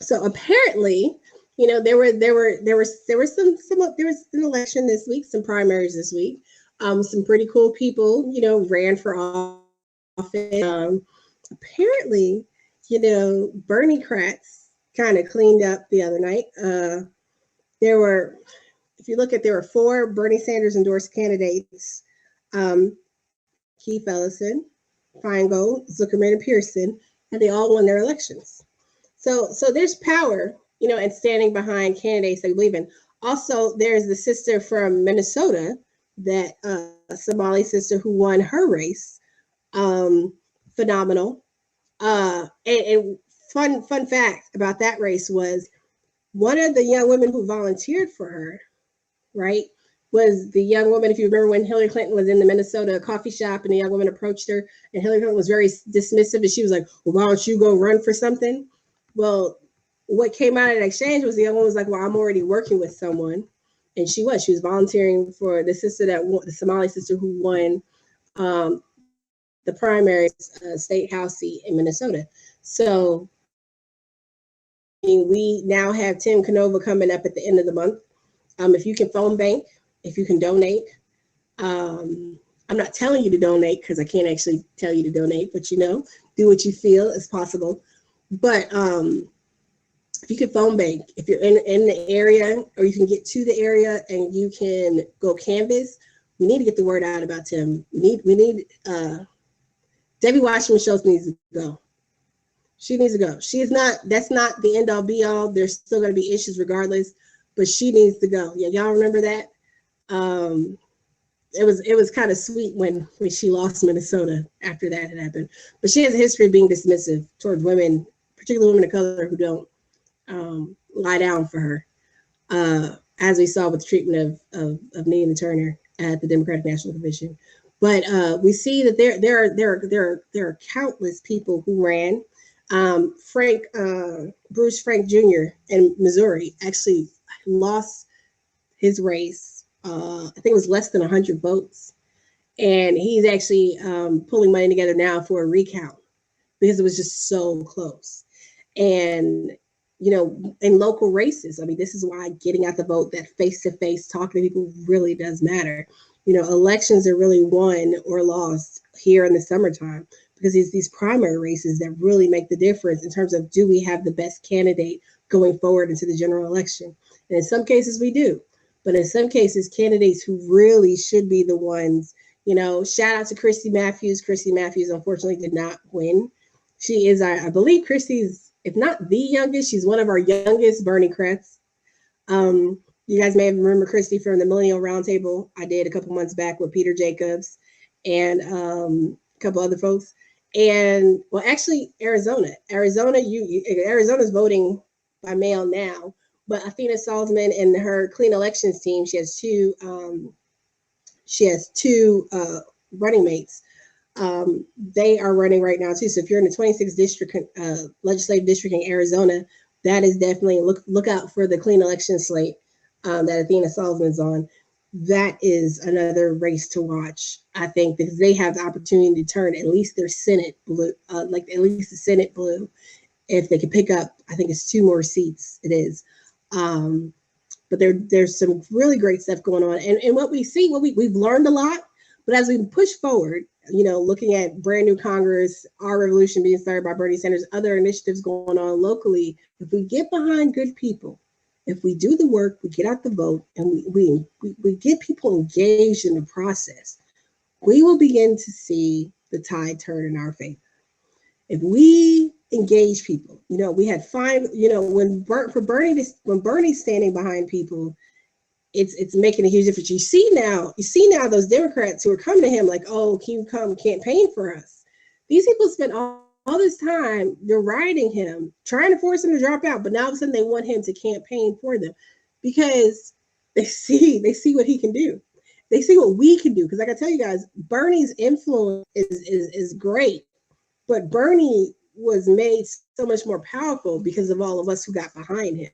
So apparently, there was an election this week, some primaries this week. Some pretty cool people, ran for office. Apparently, Berniecrats kind of cleaned up the other night. There were, if you look at, there were 4 Bernie Sanders endorsed candidates: Keith Ellison, Feingold, Zuckerman, and Pedersen, and they all won their elections. So there's power, in standing behind candidates they believe in. Also, there's the sister from Minnesota, that Somali sister who won her race. Phenomenal. And fun fact about that race was one of the young women who volunteered for her, right, was the young woman, if you remember when Hillary Clinton was in the Minnesota coffee shop and the young woman approached her and Hillary Clinton was very dismissive and she was like, well, why don't you go run for something? Well, what came out of the exchange was the young woman was like, well, I'm already working with someone. And she was volunteering for the sister the Somali sister who won the primary state house seat in Minnesota. So we now have Tim Canova coming up at the end of the month. If you can phone bank, if you can donate, I'm not telling you to donate because I can't actually tell you to donate, but do what you feel is possible. But if you can phone bank, if you're in the area, or you can get to the area and you can go canvas, we need to get the word out about Tim. We need Debbie Washington Schultz needs to go. She needs to go. That's not the end all be all. There's still going to be issues regardless, but she needs to go. Yeah, y'all remember that? It was kind of sweet when she lost Minnesota after that had happened. But she has a history of being dismissive towards women, particularly women of color who don't lie down for her, as we saw with the treatment of Nina Turner at the Democratic National Convention. But we see that there are countless people who ran. Bruce Frank Jr. in Missouri actually lost his race. I think it was less than 100 votes, and he's actually pulling money together now for a recount because it was just so close. And in local races, I mean, this is why getting out the vote, that face-to-face talking to people really does matter. Elections are really won or lost here in the summertime because it's these primary races that really make the difference in terms of, do we have the best candidate going forward into the general election? And in some cases we do, but in some cases, candidates who really should be the ones, shout out to Christy Matthews. Christy Matthews unfortunately did not win. She is, I believe Christy's, if not the youngest, she's one of our youngest Berniecrats. You guys may remember Christy from the Millennial Roundtable I did a couple months back with Peter Jacobs and a couple other folks. And well, actually, Arizona's voting by mail now, but Athena Salzman and her Clean Elections team, she has two running mates. They are running right now too. So if you're in the 26th district, legislative district in Arizona, that is definitely look out for the Clean Election slate that Athena Salzman's on. That is another race to watch, I think, because they have the opportunity to turn at least their Senate blue, like at least the Senate blue, if they can pick up. I think it's 2 more seats. It is. But there's some really great stuff going on. And what we see, we've learned a lot, but as we push forward, looking at brand new Congress, our revolution being started by Bernie Sanders, other initiatives going on locally, if we get behind good people, if we do the work, we get out the vote, and we get people engaged in the process, we will begin to see the tide turn in our favor. If we engage people, we had when Bernie's standing behind people, it's making a huge difference. You see now those Democrats who are coming to him like, oh, can you come campaign for us? These people spent all this time deriding him, trying to force him to drop out, but now all of a sudden they want him to campaign for them because they see what he can do. They see what we can do. Because like I tell you guys, Bernie's influence is great, but Bernie was made so much more powerful because of all of us who got behind him.